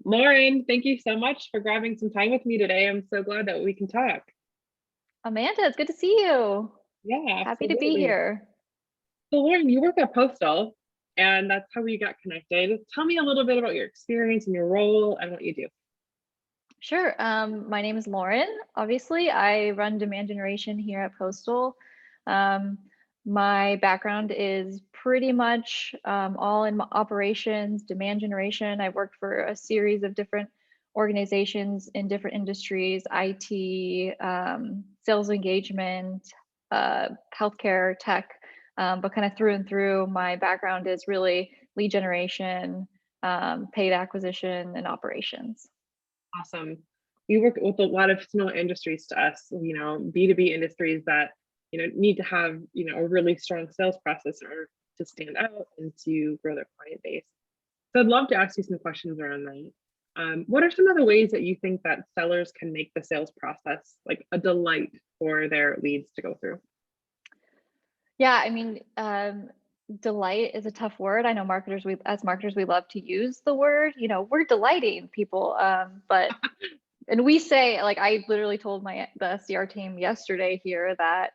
Lauren, thank you so much for grabbing some time with me today. I'm so glad that we can talk. Amanda, it's good to see you. Yeah, Happy to be absolutely. here. So, Lauren, you work at Postal, and that's how we got connected. Tell me a little bit about your experience and your role and what you do. Sure. My name is Lauren. Obviously, I run demand generation here at Postal. Um, my background is pretty much all in operations, demand generation. I've worked for a series of different organizations in different industries, IT, sales engagement, healthcare, tech. But kind of through and through, my background is really lead generation, paid acquisition, and operations. Awesome. You work with a lot of similar industries to us, B2B industries that, need to have, a really strong sales process in order to stand out and to grow their client base. So I'd love to ask you some questions around that. What are some of the ways that you think that sellers can make the sales process like a delight for their leads to go through? Yeah, I mean, delight is a tough word. I know as marketers, we love to use the word, we're delighting people. And we say, like, I literally told the SDR team yesterday here that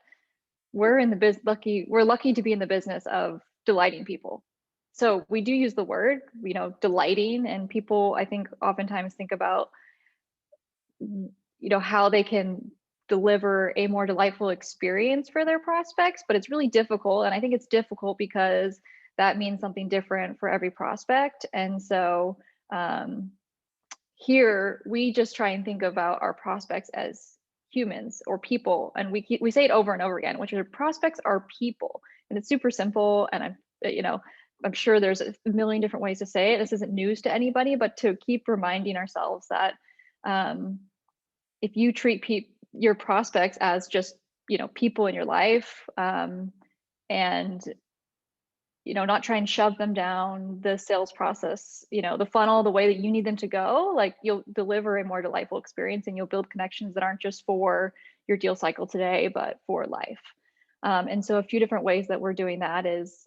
we're lucky to be in the business of delighting people. So we do use the word, delighting, and people, I think, oftentimes think about, how they can deliver a more delightful experience for their prospects, but it's really difficult. And I think it's difficult because that means something different for every prospect. And so here we just try and think about our prospects as humans or people. And we say it over and over again, which are prospects are people. And it's super simple. And I'm sure there's a million different ways to say it. This isn't news to anybody, but to keep reminding ourselves that if you treat your prospects as just people in your life, and not try and shove them down the sales process, the funnel, the way that you need them to go, like, you'll deliver a more delightful experience and you'll build connections that aren't just for your deal cycle today, but for life. And so a few different ways that we're doing that is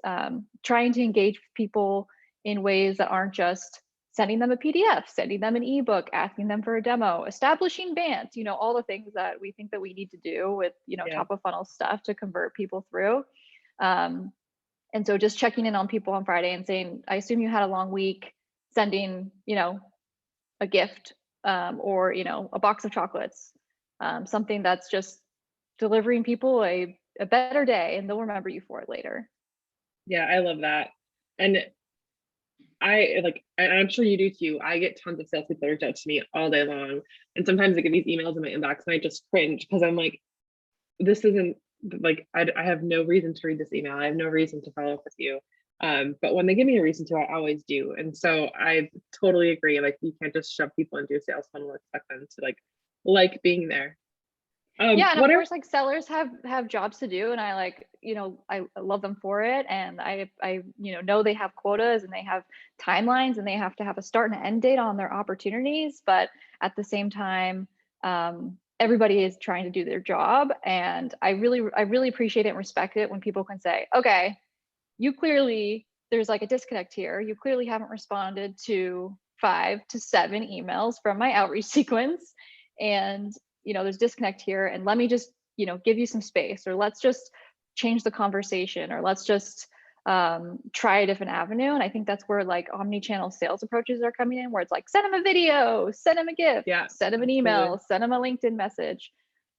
trying to engage people in ways that aren't just sending them a PDF, sending them an ebook, asking them for a demo, establishing bands, all the things that we think that we need to do with, Yeah. top of funnel stuff to convert people through. And so just checking in on people on Friday and saying, I assume you had a long week, sending, a gift, or, a box of chocolates, something that's just delivering people a better day, and they'll remember you for it later. Yeah, I love that. And I'm sure you do too. I get tons of salespeople that reach out to me all day long. And sometimes I get these emails in my inbox and I just cringe because I'm like, this isn't like, I have no reason to read this email. I have no reason to follow up with you. But when they give me a reason to, I always do. And so I totally agree. Like, you can't just shove people into a sales funnel and expect them to like being there. Yeah, and of What are course, like, sellers have jobs to do, and I love them for it, and I know they have quotas and they have timelines and they have to have a start and an end date on their opportunities, but at the same time, everybody is trying to do their job, and I really appreciate it and respect it when people can say, okay, there's like a disconnect here. You clearly haven't responded to 5 to 7 emails from my outreach sequence, and there's disconnect here, and let me just give you some space, or let's just change the conversation, or let's just try a different avenue. And I think that's where, like, omni-channel sales approaches are coming in, where it's like, send them a video, send them a gift, Yeah, send them an absolutely. email, send them a LinkedIn message.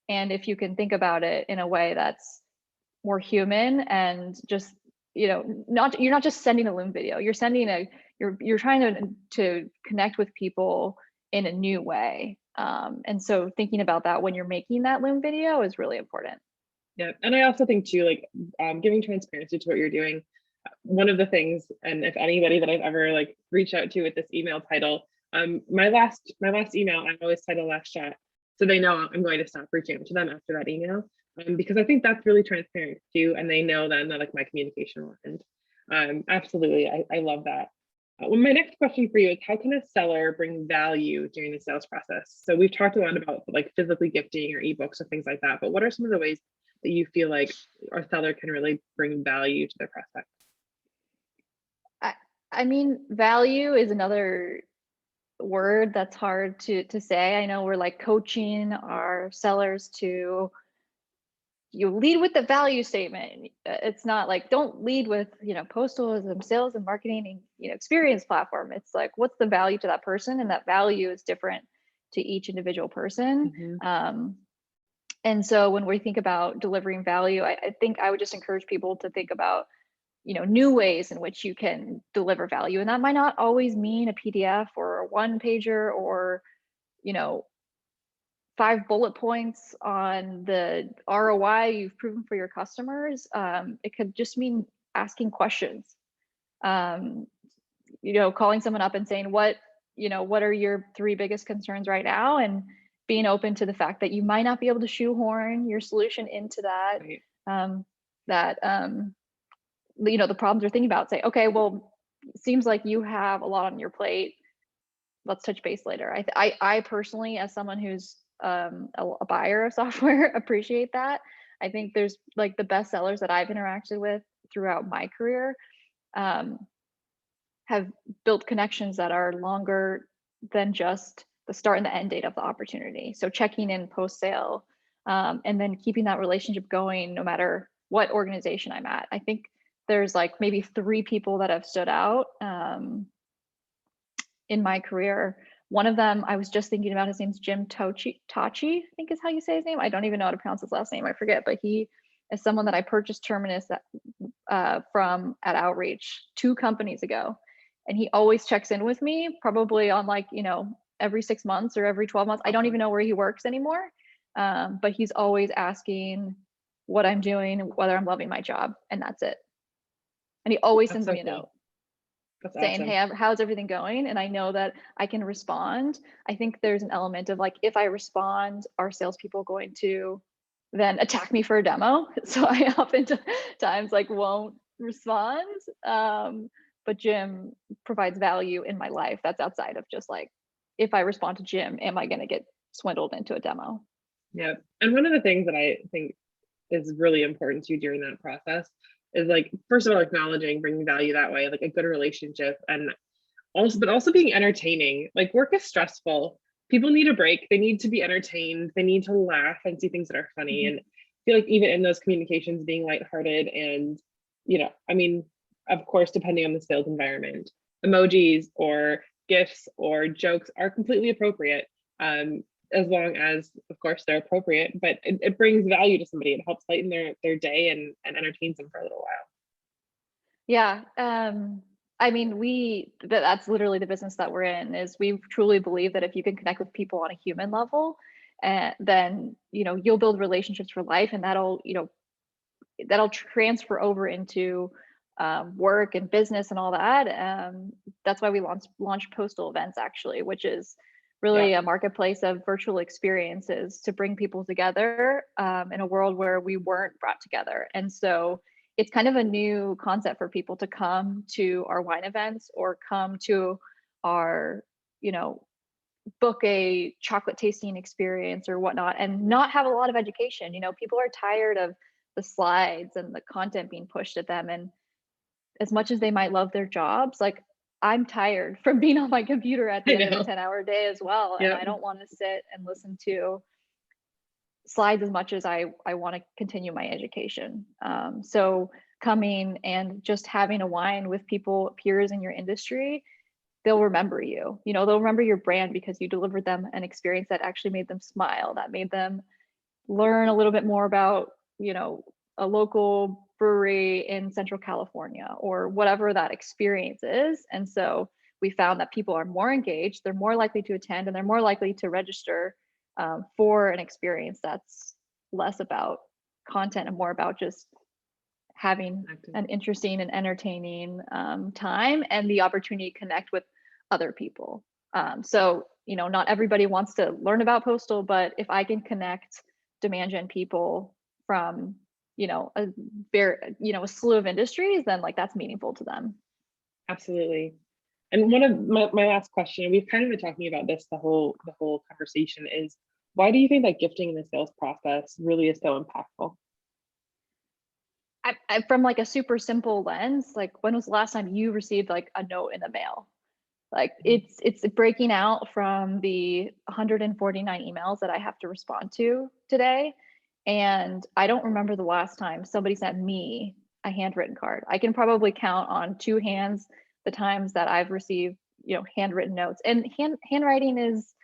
And if you can think about it in a way that's more human, and just you're not just sending a Loom video, you're trying to connect with people in a new way. And so thinking about that when you're making that Loom video is really important. Yeah. And I also think too, like, giving transparency to what you're doing. One of the things, and if anybody that I've ever like reached out to with this email title, my last email, I always title last chat. So they know I'm going to stop reaching out to them after that email. Because I think that's really transparent too. And they know then that like my communication will end. Absolutely. I love that. Well, my next question for you is, how can a seller bring value during the sales process? So we've talked a lot about like physically gifting or ebooks or things like that, but what are some of the ways that you feel like our seller can really bring value to their prospect? I, I mean, value is another word that's hard to say. I know we're like coaching our sellers to, you lead with the value statement. It's not like, don't lead with, Postal is a sales and marketing and, experience platform. It's like, what's the value to that person? And that value is different to each individual person. And so when we think about delivering value, I think I would just encourage people to think about, new ways in which you can deliver value. And that might not always mean a PDF or a one pager or, 5 bullet points on the ROI you've proven for your customers. It could just mean asking questions. Calling someone up and saying, what are your 3 biggest concerns right now? And being open to the fact that you might not be able to shoehorn your solution into that, Right. the problems you're thinking about. Say, okay, well, it seems like you have a lot on your plate. Let's touch base later. I personally, as someone who's a buyer of software, appreciate that. I think there's like the best sellers that I've interacted with throughout my career have built connections that are longer than just the start and the end date of the opportunity. So checking in post sale, and then keeping that relationship going no matter what organization I'm at. I think there's like maybe 3 people that have stood out in my career. One of them, I was just thinking about, his name's Jim Tachi, I think is how you say his name. I don't even know how to pronounce his last name. I forget, but he is someone that I purchased Terminus from at Outreach 2 companies ago. And he always checks in with me, probably on like, every 6 months or every 12 months. I don't even know where he works anymore. But he's always asking what I'm doing, whether I'm loving my job, and that's it. And he always That's sends so me a cool. note That's saying, awesome. hey, how's everything going? And I know that I can respond. I think there's an element of like, if I respond, are salespeople going to then attack me for a demo? So I oftentimes like won't respond. But Jim provides value in my life that's outside of just like, if I respond to Jim, am I going to get swindled into a demo? Yeah. And one of the things that I think is really important to you during that process is like, first of all, acknowledging, bringing value that way, like a good relationship, and also being entertaining. Like, work is stressful. People need a break. They need to be entertained. They need to laugh and see things that are funny. And I feel like even in those communications, being lighthearted and, I mean, of course, depending on the sales environment, emojis or gifs or jokes are completely appropriate. As long as, of course, they're appropriate, but it brings value to somebody. It helps lighten their day and entertains them for a little while. Yeah. I mean, that's literally the business that we're in, is we truly believe that if you can connect with people on a human level, then, you'll build relationships for life, and that'll transfer over into work and business and all that. That's why we launched Postal Events, actually, which is Yeah, really a marketplace of virtual experiences to bring people together in a world where we weren't brought together. And so it's kind of a new concept for people to come to our wine events or come to our, book a chocolate tasting experience or whatnot, and not have a lot of education. People are tired of the slides and the content being pushed at them. And as much as they might love their jobs, like, I'm tired from being on my computer at I the end of a know. 10-hour day as well. And Yep. I don't want to sit and listen to slides as much as I want to continue my education. So coming and just having a wine with people, peers in your industry, they'll remember you. They'll remember your brand because you delivered them an experience that actually made them smile, that made them learn a little bit more about, a local brewery in Central California or whatever that experience is. And so we found that people are more engaged, they're more likely to attend, and they're more likely to register for an experience that's less about content and more about just having Active. an interesting and entertaining time and the opportunity to connect with other people. So, not everybody wants to learn about Postal, but if I can connect demand gen people from, a a slew of industries, then like that's meaningful to them. Absolutely. And one of my last question, we've kind of been talking about this the whole conversation, is why do you think that gifting in the sales process really is so impactful? From like a super simple lens, like, when was the last time you received like a note in the mail? Like it's breaking out from the 149 emails that I have to respond to today. And I don't remember the last time somebody sent me a handwritten card. I can probably count on two hands the times that I've received, handwritten notes. And handwriting is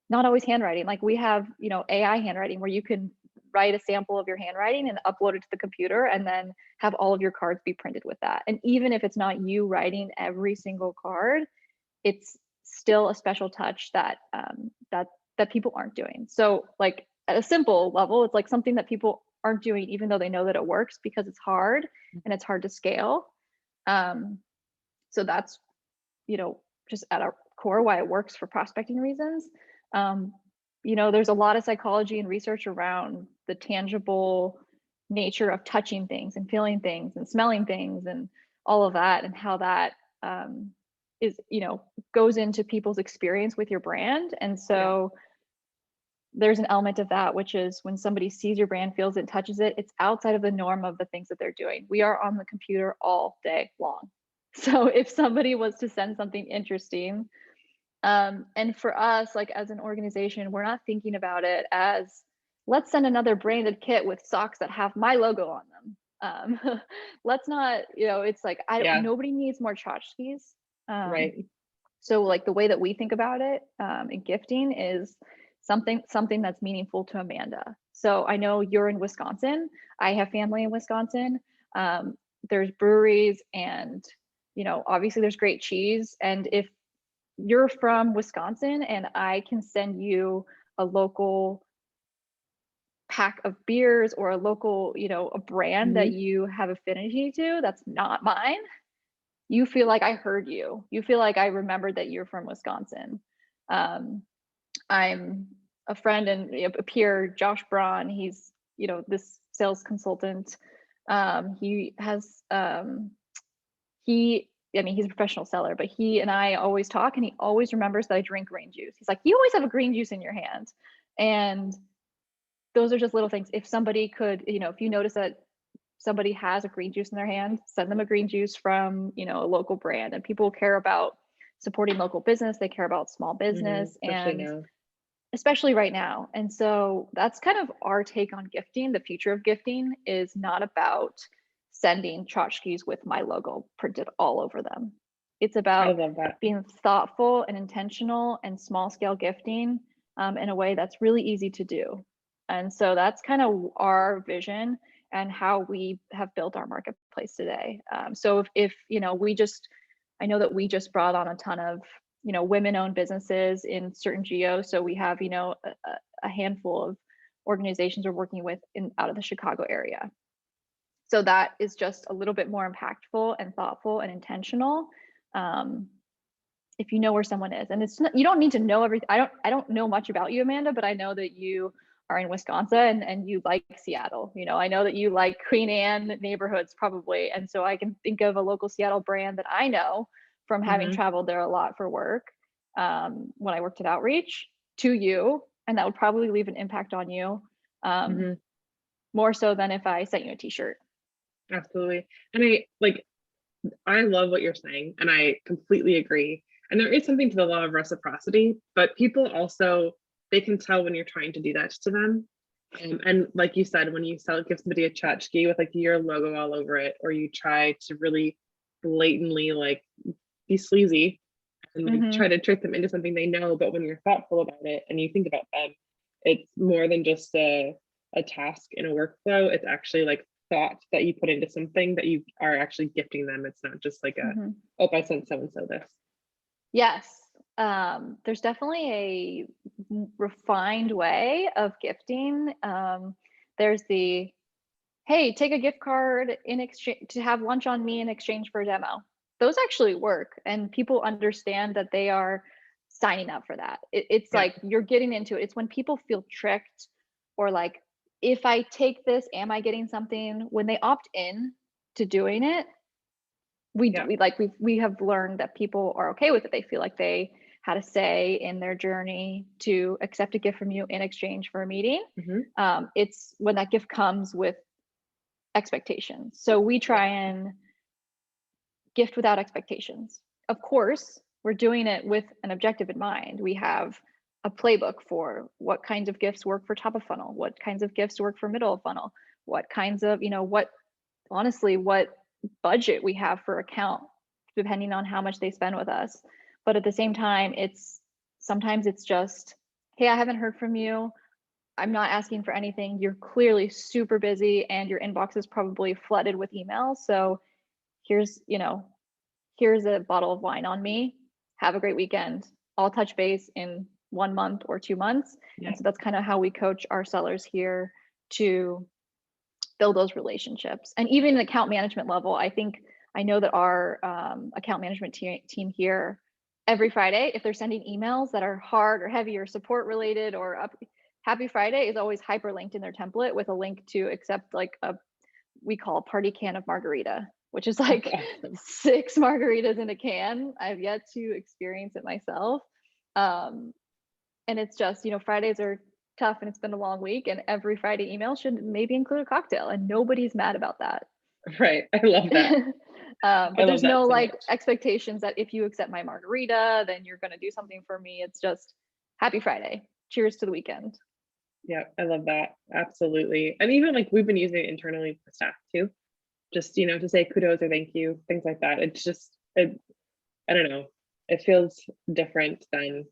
not always handwriting. Like we have, AI handwriting where you can write a sample of your handwriting and upload it to the computer and then have all of your cards be printed with that. And even if it's not you writing every single card, it's still a special touch that that people aren't doing. So like at a simple level, it's like something that people aren't doing even though they know that it works because it's hard and it's hard to scale. So that's, just at our core why it works for prospecting reasons. There's a lot of psychology and research around the tangible nature of touching things and feeling things and smelling things and all of that, and how that is, goes into people's experience with your brand. And so there's an element of that, which is when somebody sees your brand, feels it, touches it, it's outside of the norm of the things that they're doing. We are on the computer all day long. So if somebody was to send something interesting, and for us, like as an organization, we're not thinking about it as let's send another branded kit with socks that have my logo on them. Let's not, it's like nobody needs more tchotchkes. Right. So like the way that we think about it in gifting is something that's meaningful to Amanda. So I know you're in Wisconsin. I have family in Wisconsin. There's breweries and, obviously there's great cheese. And if you're from Wisconsin and I can send you a local pack of beers or a local, a brand that you have affinity to, that's not mine, you feel like I heard you. You feel like I remembered that you're from Wisconsin. I'm a friend and a peer, Josh Braun. He's, this sales consultant. He has, he's a professional seller, but he and I always talk and he always remembers that I drink green juice. He's like, you always have a green juice in your hand. And those are just little things. If somebody could, if you notice that somebody has a green juice in their hand, send them a green juice from, a local brand. And people care about supporting local business. They care about small business, especially right now. And so that's kind of our take on gifting. The future of gifting is not about sending tchotchkes with my logo printed all over them. It's about being thoughtful and intentional and small scale gifting in a way that's really easy to do. And so that's kind of our vision and how we have built our marketplace today. So if I know that we just brought on a ton of, women-owned businesses in certain geos. So we have, a handful of organizations we're working with out of the Chicago area. So that is just a little bit more impactful and thoughtful and intentional. If you know where someone is, and you don't need to know everything. I don't know much about you, Amanda, but I know that you are in Wisconsin and you like Seattle. I know that you like Queen Anne neighborhoods probably. And so I can think of a local Seattle brand that I know from having traveled there a lot for work when I worked at Outreach to you, and that would probably leave an impact on you more so than if I sent you a t-shirt. Absolutely. And I love what you're saying and I completely agree. And there is something to the law of reciprocity, but people also, they can tell when you're trying to do that to them. And like you said, when you give somebody a tchotchke with your logo all over it, or you try to really blatantly be sleazy and try to trick them into something they know, but when you're thoughtful about it and you think about them, it's more than just a task in a workflow. It's actually thought that you put into something that you are actually gifting them. It's not just I sent so-and-so this. Yes. There's definitely a refined way of gifting. There's the, hey, take a gift card in exchange to have lunch on me in exchange for a demo. Those actually work, and people understand that they are signing up for that. It's you're getting into it. It's when people feel tricked or if I take this, am I getting something? When they opt in to doing it, we have learned that people are okay with it. They feel like they had a say in their journey to accept a gift from you in exchange for a meeting. It's when that gift comes with expectations. So we try and gift without expectations. Of course, we're doing it with an objective in mind. We have a playbook for what kinds of gifts work for top of funnel, what kinds of gifts work for middle of funnel, what kinds of, what honestly, what budget we have for account, depending on how much they spend with us. But at the same time, sometimes it's just, hey, I haven't heard from you. I'm not asking for anything. You're clearly super busy and your inbox is probably flooded with emails. So here's a bottle of wine on me. Have a great weekend. I'll touch base in 1 month or 2 months. Yeah. And so that's kind of how we coach our sellers here to build those relationships. And even at account management level, I know that our account management team here, every Friday, if they're sending emails that are hard or heavy or support related or Happy Friday is always hyperlinked in their template with a link to accept we call a party can of margarita, which is like 6 margaritas in a can. I've yet to experience it myself. And it's just, Fridays are tough and it's been a long week, and every Friday email should maybe include a cocktail, and nobody's mad about that. Right. I love that. But there's no so expectations that if you accept my margarita, then you're going to do something for me. It's just happy Friday. Cheers to the weekend. Yeah, I love that. Absolutely. And even like we've been using it internally for staff too, just, to say kudos or thank you, things like that. It's just, I don't know. It feels different than,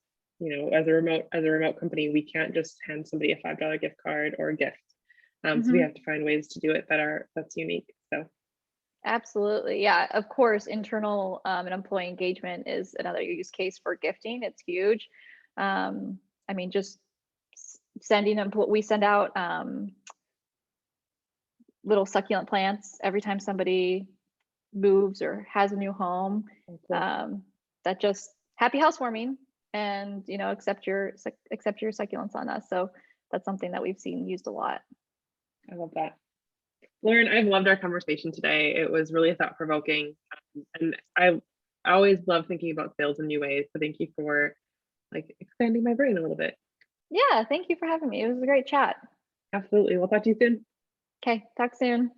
as a remote company, we can't just hand somebody a $5 gift card or a gift. So we have to find ways to do it that's unique. So. Absolutely. Yeah, of course, internal and employee engagement is another use case for gifting. It's huge. Just we send out little succulent plants every time somebody moves or has a new home. That just happy housewarming, and accept your succulents on us. So that's something that we've seen used a lot. I love that. Lauren, I've loved our conversation today. It was really thought-provoking. And I always love thinking about sales in new ways. So thank you for expanding my brain a little bit. Yeah, thank you for having me. It was a great chat. Absolutely. We'll talk to you soon. Okay, talk soon.